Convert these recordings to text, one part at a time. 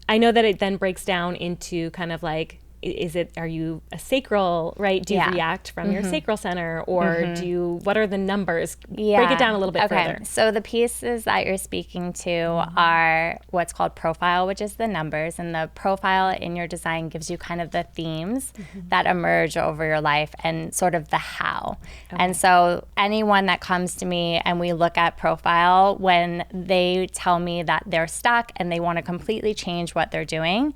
I know that it then breaks down into kind of like, are you a sacral, right? Do you react from your sacral center, or what are the numbers? Break it down a little bit further. So the pieces that you're speaking to are what's called profile, which is the numbers. And the profile in your design gives you kind of the themes that emerge over your life and sort of the how. Okay. And so anyone that comes to me and we look at profile, when they tell me that they're stuck and they want to completely change what they're doing,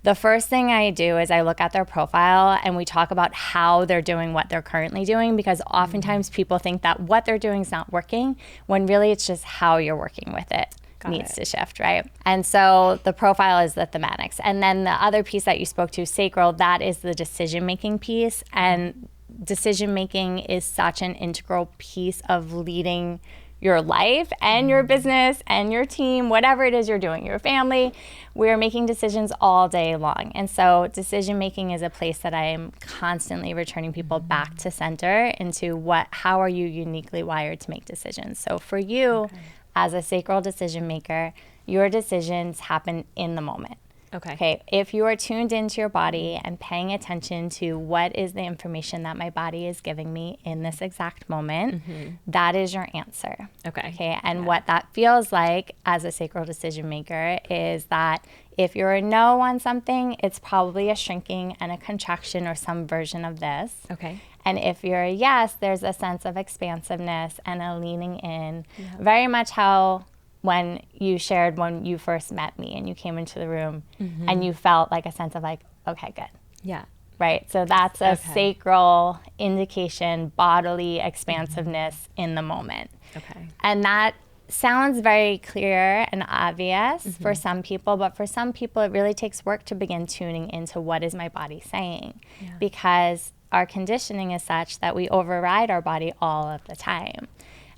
the first thing I do is I look at their profile and we talk about how they're doing what they're currently doing, because oftentimes people think that what they're doing is not working, when really it's just how you're working with it needs to shift, right? And so the profile is the thematics. And then the other piece that you spoke to, sacral, that is the decision-making piece. And decision-making is such an integral piece of leading your life and your business and your team, whatever it is you're doing, your family. We're making decisions all day long. And so decision making is a place that I am constantly returning people back to center into how are you uniquely wired to make decisions. So for you, as a sacral decision maker, your decisions happen in the moment. Okay. If you are tuned into your body and paying attention to what is the information that my body is giving me in this exact moment, that is your answer. Okay. And what that feels like as a sacral decision maker is that if you're a no on something, it's probably a shrinking and a contraction or some version of this. Okay. And if you're a yes, there's a sense of expansiveness and a leaning in, very much how when you shared when you first met me and you came into the room and you felt like a sense of like, okay, good. Yeah. Right. So that's a sacral indication, bodily expansiveness in the moment. Okay. And that sounds very clear and obvious for some people, but for some people it really takes work to begin tuning into what is my body saying, because our conditioning is such that we override our body all of the time.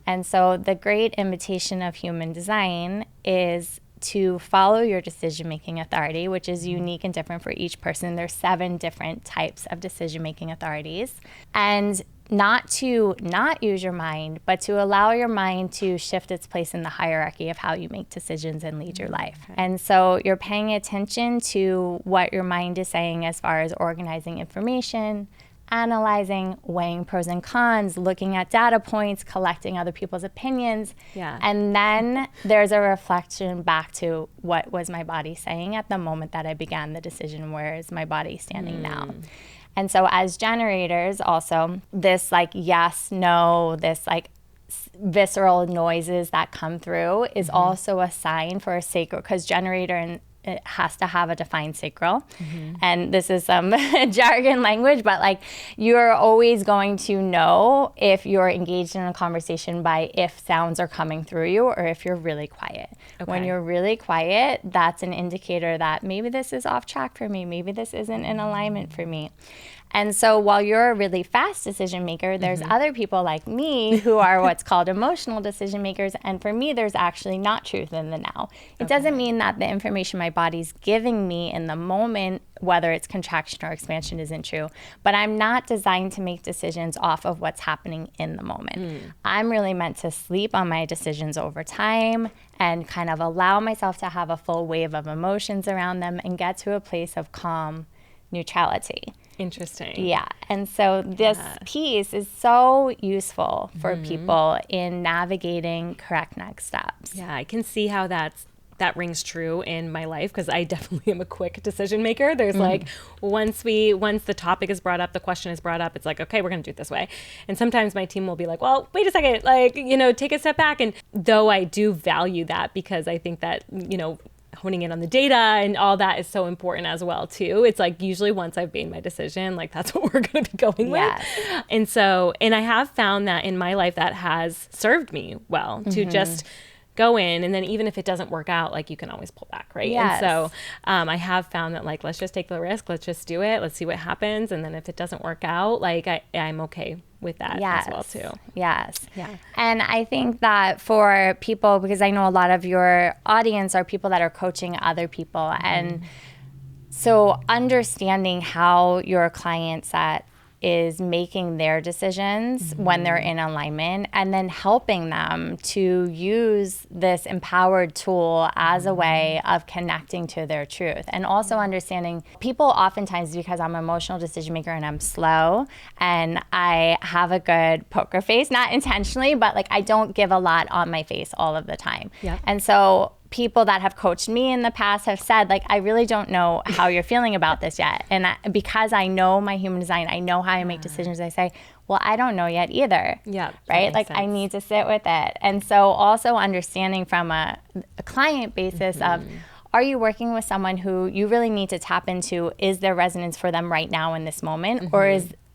And so the great invitation of human design is to follow your decision-making authority, which is unique and different for each person. There's 7 different types of decision-making authorities. And not to not use your mind, but to allow your mind to shift its place in the hierarchy of how you make decisions and lead your life. And so you're paying attention to what your mind is saying as far as organizing information, analyzing, weighing pros and cons, looking at data points, collecting other people's opinions. And then there's a reflection back to what was my body saying at the moment that I began the decision, where is my body standing now? And so as generators also, this like yes, no, this like visceral noises that come through is also a sign for a sacral, because generator and it has to have a defined sacral. And this is some jargon language, but like you're always going to know if you're engaged in a conversation by if sounds are coming through you or if you're really quiet. When you're really quiet, that's an indicator that maybe this is off track for me, maybe this isn't in alignment for me. And so while you're a really fast decision maker, there's other people like me who are what's called emotional decision makers. And for me, there's actually not truth in the now. It doesn't mean that the information my body's giving me in the moment, whether it's contraction or expansion, isn't true. But I'm not designed to make decisions off of what's happening in the moment. I'm really meant to sleep on my decisions over time and kind of allow myself to have a full wave of emotions around them and get to a place of calm neutrality. Interesting. Yeah. And so this piece is so useful for people in navigating correct next steps. Yeah, I can see how that rings true in my life, because I definitely am a quick decision maker. There's like, once the topic is brought up, the question is brought up, it's like, okay, we're going to do it this way. And sometimes my team will be like, well, wait a second, like, take a step back. And though I do value that, because I think that, honing in on the data and all that is so important as well too. It's like usually once I've made my decision, like that's what we're going to be going with. And I have found that in my life that has served me well to just go in, and then even if it doesn't work out, like you can always pull back, right? And so I have found that like, let's just take the risk, let's just do it, let's see what happens, and then if it doesn't work out, like I'm okay with that as well too. And I think that for people, because I know a lot of your audience are people that are coaching other people, and so understanding how your client set is making their decisions when they're in alignment, and then helping them to use this empowered tool as a way of connecting to their truth. And also understanding people oftentimes, because I'm an emotional decision maker and I'm slow and I have a good poker face, not intentionally, but like I don't give a lot on my face all of the time. Yep. And so people that have coached me in the past have said, like, I really don't know how you're feeling about this yet. And because I know my human design, I know how I make decisions, I say, well, I don't know yet either. Yeah. Right? Like, I need to sit with it. And so also understanding from a client basis of, are you working with someone who you really need to tap into, is there resonance for them right now in this moment?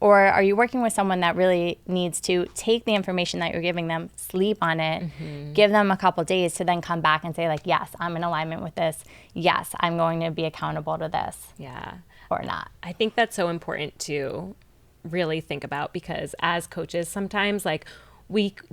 Or are you working with someone that really needs to take the information that you're giving them, sleep on it, give them a couple days to then come back and say, like, yes, I'm in alignment with this. Yes, I'm going to be accountable to this. Yeah. Or not. I think that's so important to really think about, because as coaches, sometimes like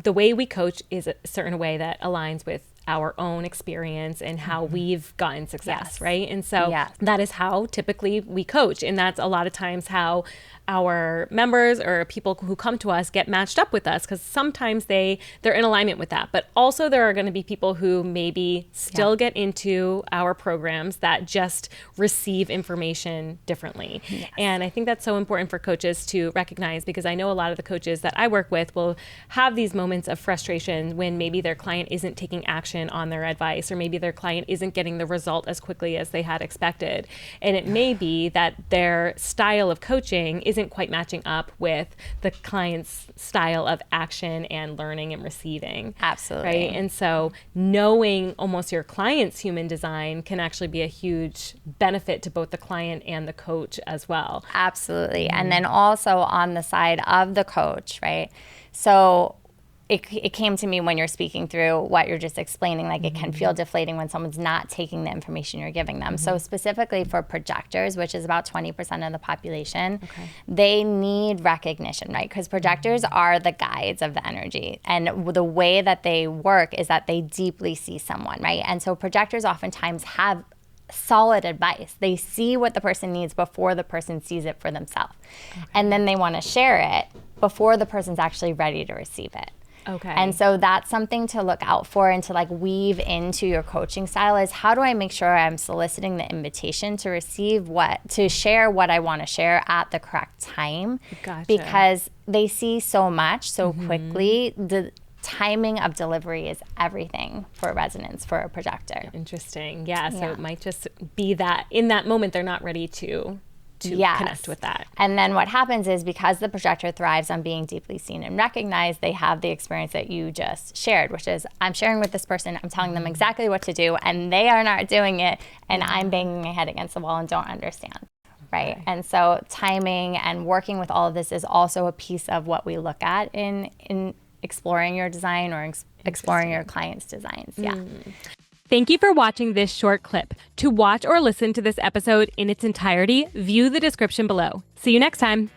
the way we coach is a certain way that aligns with our own experience and how we've gotten success, right? And so that is how typically we coach. And that's a lot of times how our members or people who come to us get matched up with us, because sometimes they're in alignment with that. But also there are going to be people who maybe still get into our programs that just receive information differently. Yes. And I think that's so important for coaches to recognize, because I know a lot of the coaches that I work with will have these moments of frustration when maybe their client isn't taking action on their advice, or maybe their client isn't getting the result as quickly as they had expected. And it may be that their style of coaching isn't quite matching up with the client's style of action and learning and receiving. Absolutely. Right? And so knowing almost your client's human design can actually be a huge benefit to both the client and the coach as well. Absolutely. And then also on the side of the coach, right? So it came to me when you're speaking through what you're just explaining, like it can feel deflating when someone's not taking the information you're giving them. So specifically for projectors, which is about 20% of the population, they need recognition, right? Because projectors are the guides of the energy. And the way that they work is that they deeply see someone, right? And so projectors oftentimes have solid advice. They see what the person needs before the person sees it for themselves. And then they want to share it before the person's actually ready to receive it. Okay. And so that's something to look out for and to like weave into your coaching style is, how do I make sure I'm soliciting the invitation to to share what I want to share at the correct time? Gotcha. Because they see so much so quickly. The timing of delivery is everything for resonance for a projector. Interesting. Yeah. So it might just be that in that moment, they're not ready to connect with that. And then what happens is, because the projector thrives on being deeply seen and recognized, they have the experience that you just shared, which is, I'm sharing with this person, I'm telling them exactly what to do, and they are not doing it, and I'm banging my head against the wall and don't understand. Right. And so timing and working with all of this is also a piece of what we look at in exploring your design or exploring your client's designs. Yeah. Thank you for watching this short clip. To watch or listen to this episode in its entirety, view the description below. See you next time.